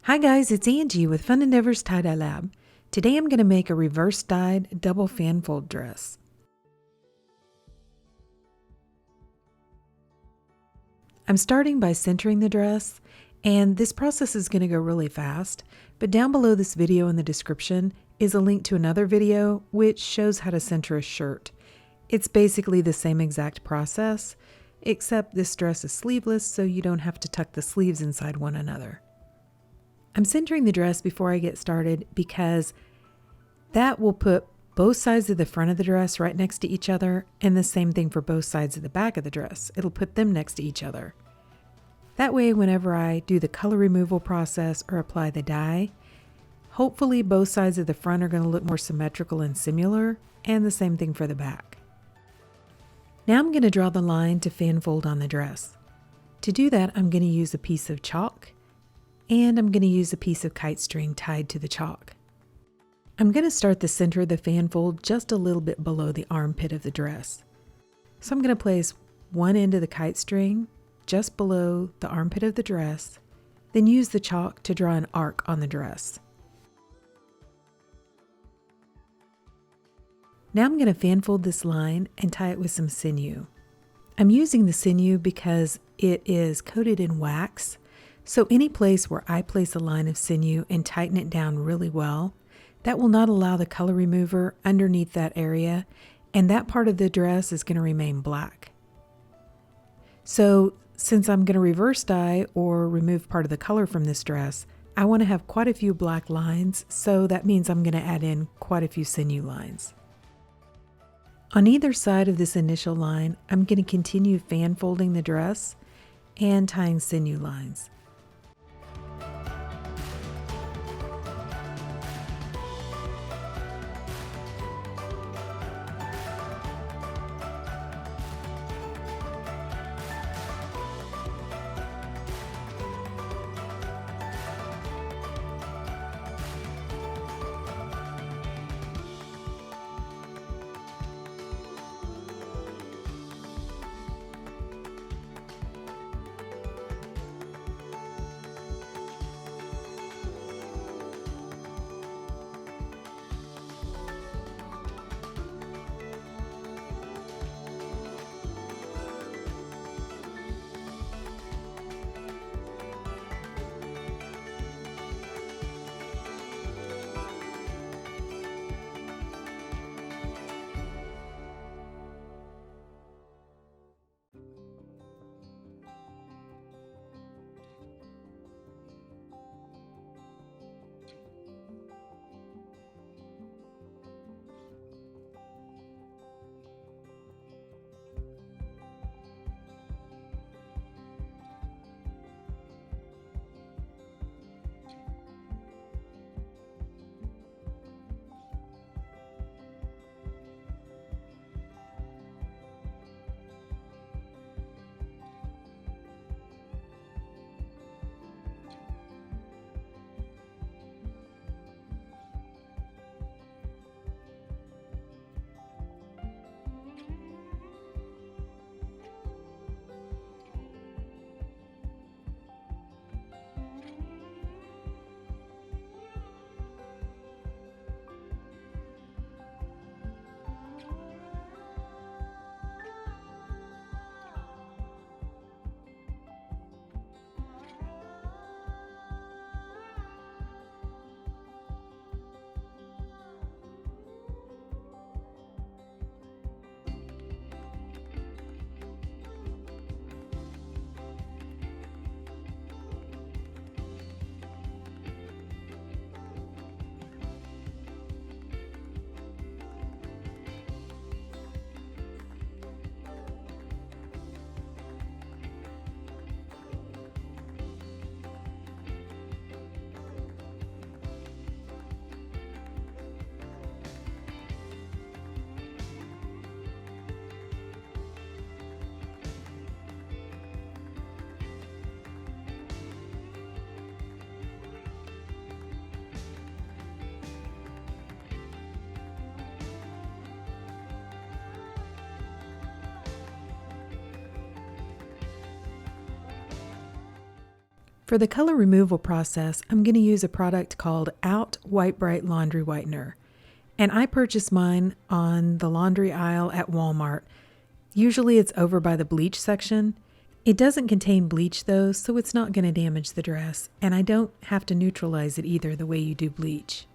Hi guys, it's Angie with Fun Endeavors Tie-Dye Lab. Today I'm going to make a reverse dyed double fan fold dress. I'm starting by centering the dress, and this process is going to go really fast, but down below this video in the description is a link to another video which shows how to center a shirt. It's basically the same exact process, except this dress is sleeveless so you don't have to tuck the sleeves inside one another. I'm centering the dress before I get started because that will put both sides of the front of the dress right next to each other, and the same thing for both sides of the back of the dress. It'll put them next to each other. That way, whenever I do the color removal process or apply the dye, hopefully both sides of the front are going to look more symmetrical and similar, and the same thing for the back. Now I'm going to draw the line to fan fold on the dress. To do that, I'm going to use a piece of chalk, and I'm going to use a piece of kite string tied to the chalk. I'm going to start the center of the fan fold just a little bit below the armpit of the dress. So I'm going to place one end of the kite string just below the armpit of the dress, then use the chalk to draw an arc on the dress. Now I'm going to fan fold this line and tie it with some sinew. I'm using the sinew because it is coated in wax, so any place where I place a line of sinew and tighten it down really well, that will not allow the color remover underneath that area, and that part of the dress is going to remain black. So since I'm going to reverse dye or remove part of the color from this dress, I want to have quite a few black lines, so that means I'm going to add in quite a few sinew lines. On either side of this initial line, I'm going to continue fan folding the dress and tying sinew lines. For the color removal process, I'm going to use a product called Out White Brite Laundry Whitener. And I purchased mine on the laundry aisle at Walmart. Usually it's over by the bleach section. It doesn't contain bleach though, so it's not going to damage the dress, and I don't have to neutralize it either the way you do bleach.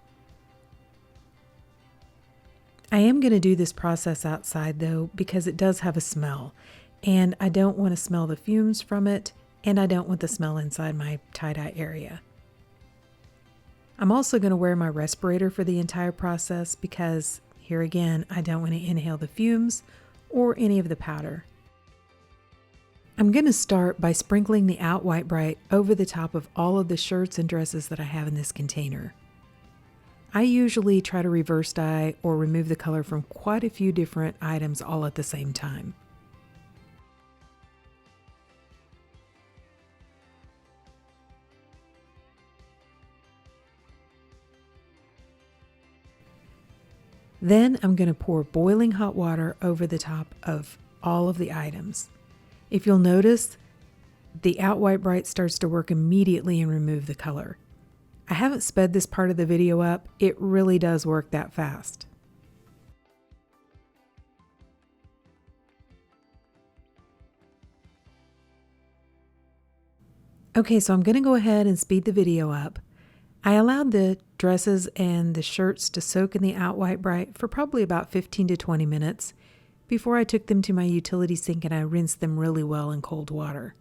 I am going to do this process outside though because it does have a smell, and I don't want to smell the fumes from it, and I don't want the smell inside my tie-dye area. I'm also going to wear my respirator for the entire process because, here again, I don't want to inhale the fumes or any of the powder. I'm going to start by sprinkling the Out White Brite over the top of all of the shirts and dresses that I have in this container. I usually try to reverse dye or remove the color from quite a few different items all at the same time. Then I'm going to pour boiling hot water over the top of all of the items. If you'll notice, the Out White Brite starts to work immediately and remove the color. I haven't sped this part of the video up. It really does work that fast. Okay, so I'm going to go ahead and speed the video up. I allowed the dresses and the shirts to soak in the Out White Brite for probably about 15 to 20 minutes before I took them to my utility sink and I rinsed them really well in cold water.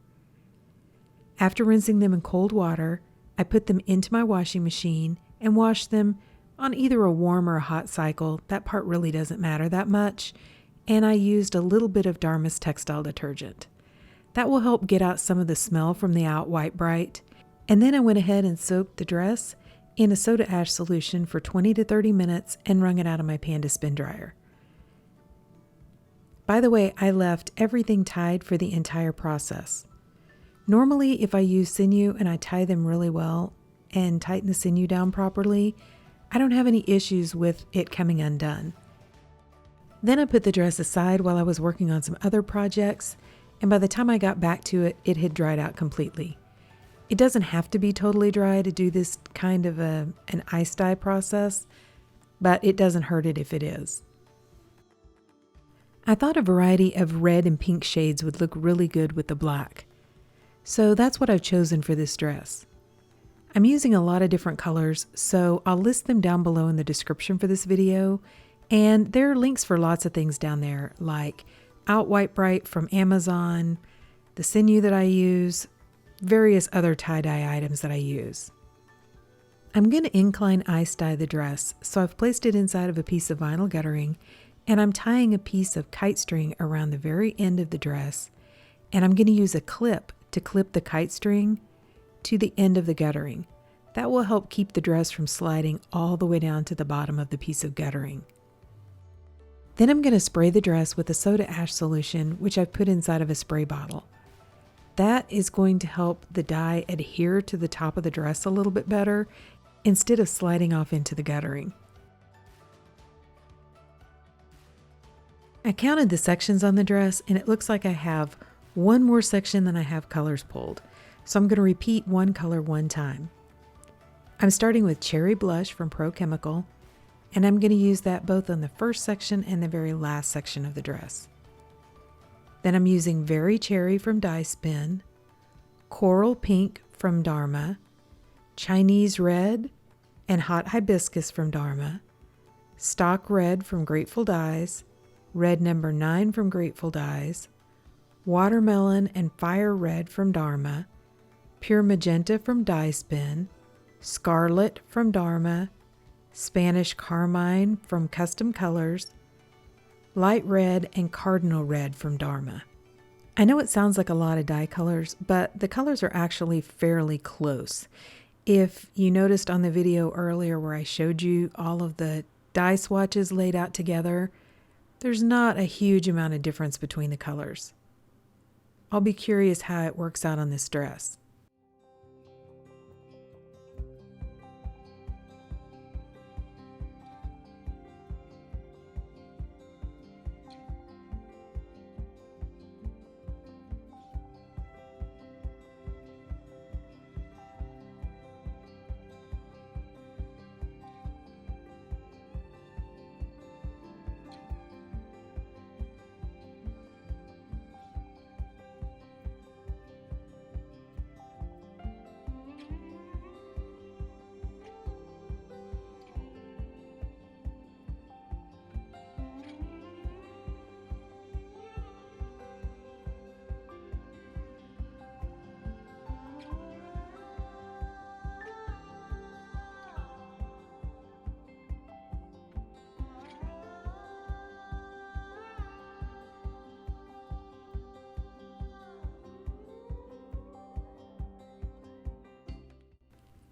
After rinsing them in cold water, I put them into my washing machine and washed them on either a warm or a hot cycle. That part really doesn't matter that much. And I used a little bit of Dharma's Textile Detergent. That will help get out some of the smell from the Out White Brite. And then I went ahead and soaked the dress in a soda ash solution for 20 to 30 minutes and wrung it out of my Panda spin dryer. By the way, I left everything tied for the entire process. Normally, if I use sinew and I tie them really well and tighten the sinew down properly, I don't have any issues with it coming undone. Then I put the dress aside while I was working on some other projects, and by the time I got back to it, it had dried out completely. It doesn't have to be totally dry to do this kind of an ice dye process, but it doesn't hurt it if it is. I thought a variety of red and pink shades would look really good with the black. So that's what I've chosen for this dress. I'm using a lot of different colors, so I'll list them down below in the description for this video, and there are links for lots of things down there, like Out White Brite from Amazon, the sinew that I use, various other tie-dye items that I use. I'm going to incline ice dye the dress, so I've placed it inside of a piece of vinyl guttering, and I'm tying a piece of kite string around the very end of the dress, and I'm going to use a clip to clip the kite string to the end of the guttering. That will help keep the dress from sliding all the way down to the bottom of the piece of guttering. Then I'm going to spray the dress with a soda ash solution, which I've put inside of a spray bottle. That is going to help the dye adhere to the top of the dress a little bit better instead of sliding off into the guttering. I counted the sections on the dress, and it looks like I have one more section than I have colors pulled. So I'm going to repeat one color one time. I'm starting with Cherry Blush from Pro Chemical, and I'm going to use that both on the first section and the very last section of the dress. Then I'm using Very Cherry from Dye Spin, Coral Pink from Dharma, Chinese Red and Hot Hibiscus from Dharma, Stock Red from Grateful Dyes, Red Number 9 from Grateful Dyes, Watermelon and Fire Red from Dharma, Pure Magenta from Dye Spin, Scarlet from Dharma, Spanish Carmine from Custom Colors, Light Red and Cardinal Red from Dharma. I know it sounds like a lot of dye colors, but the colors are actually fairly close. If you noticed on the video earlier where I showed you all of the dye swatches laid out together, there's not a huge amount of difference between the colors. I'll be curious how it works out on this dress.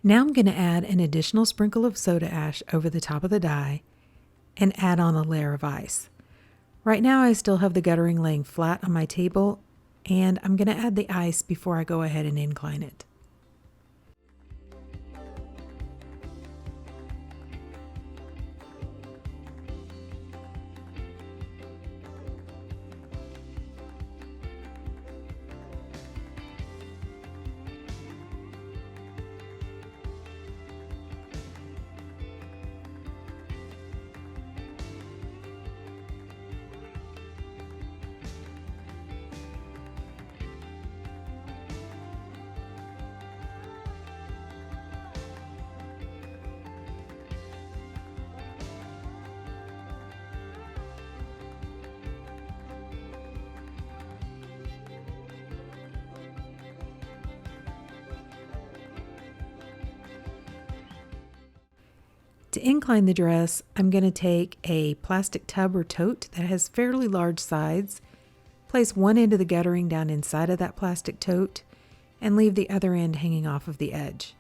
Now I'm going to add an additional sprinkle of soda ash over the top of the dye and add on a layer of ice. Right now I still have the guttering laying flat on my table, and I'm going to add the ice before I go ahead and incline it. To incline the dress, I'm going to take a plastic tub or tote that has fairly large sides, place one end of the guttering down inside of that plastic tote, and leave the other end hanging off of the edge.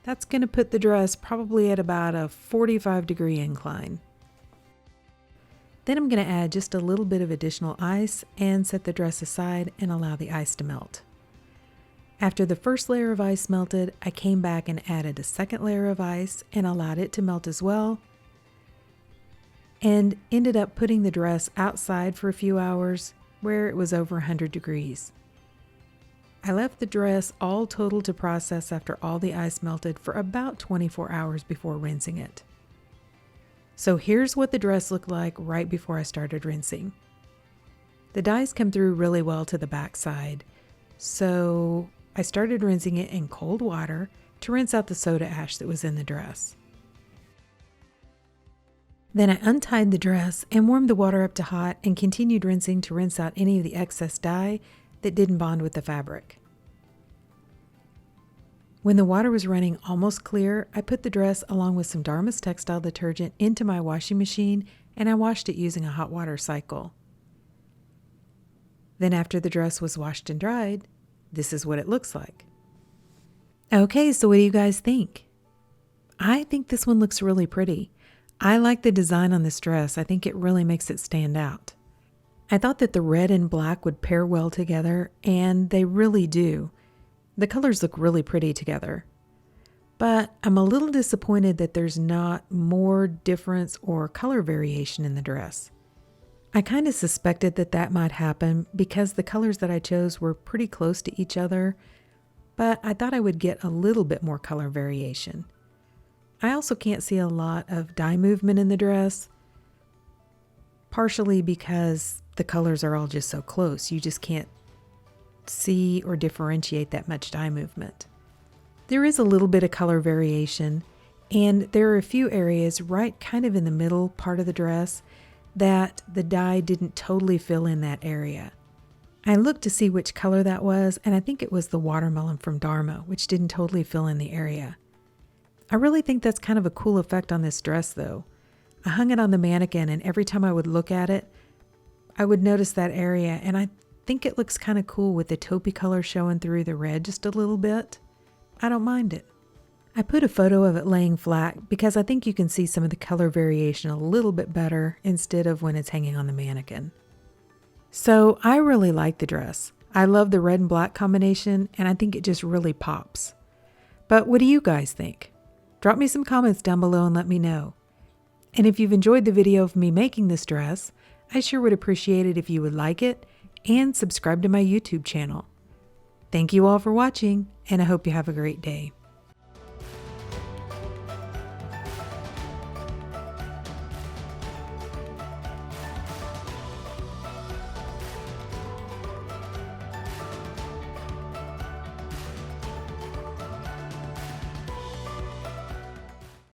That's going to put the dress probably at about a 45-degree incline. Then I'm going to add just a little bit of additional ice and set the dress aside and allow the ice to melt. After the first layer of ice melted, I came back and added a second layer of ice and allowed it to melt as well, and ended up putting the dress outside for a few hours where it was over 100 degrees. I left the dress all total to process after all the ice melted for about 24 hours before rinsing it. So here's what the dress looked like right before I started rinsing. The dyes come through really well to the back side, so I started rinsing it in cold water to rinse out the soda ash that was in the dress. Then I untied the dress and warmed the water up to hot and continued rinsing to rinse out any of the excess dye that didn't bond with the fabric. When the water was running almost clear, I put the dress along with some Dharma's textile detergent into my washing machine and I washed it using a hot water cycle. Then after the dress was washed and dried, this is what it looks like. Okay, so what do you guys think? I think this one looks really pretty. I like the design on this dress. I think it really makes it stand out. I thought that the red and black would pair well together, and they really do. The colors look really pretty together. But I'm a little disappointed that there's not more difference or color variation in the dress. I kind of suspected that that might happen because the colors that I chose were pretty close to each other, but I thought I would get a little bit more color variation. I also can't see a lot of dye movement in the dress, partially because the colors are all just so close. You just can't see or differentiate that much dye movement. There is a little bit of color variation, and there are a few areas right kind of in the middle part of the dress that the dye didn't totally fill in that area. I looked to see which color that was, and I think it was the watermelon from Dharma, which didn't totally fill in the area. I really think that's kind of a cool effect on this dress though. I hung it on the mannequin, and every time I would look at it, I would notice that area, and I think it looks kind of cool with the taupey color showing through the red just a little bit. I don't mind it. I put a photo of it laying flat because I think you can see some of the color variation a little bit better instead of when it's hanging on the mannequin. So I really like the dress. I love the red and black combination, and I think it just really pops. But what do you guys think? Drop me some comments down below and let me know. And if you've enjoyed the video of me making this dress, I sure would appreciate it if you would like it and subscribe to my YouTube channel. Thank you all for watching, and I hope you have a great day.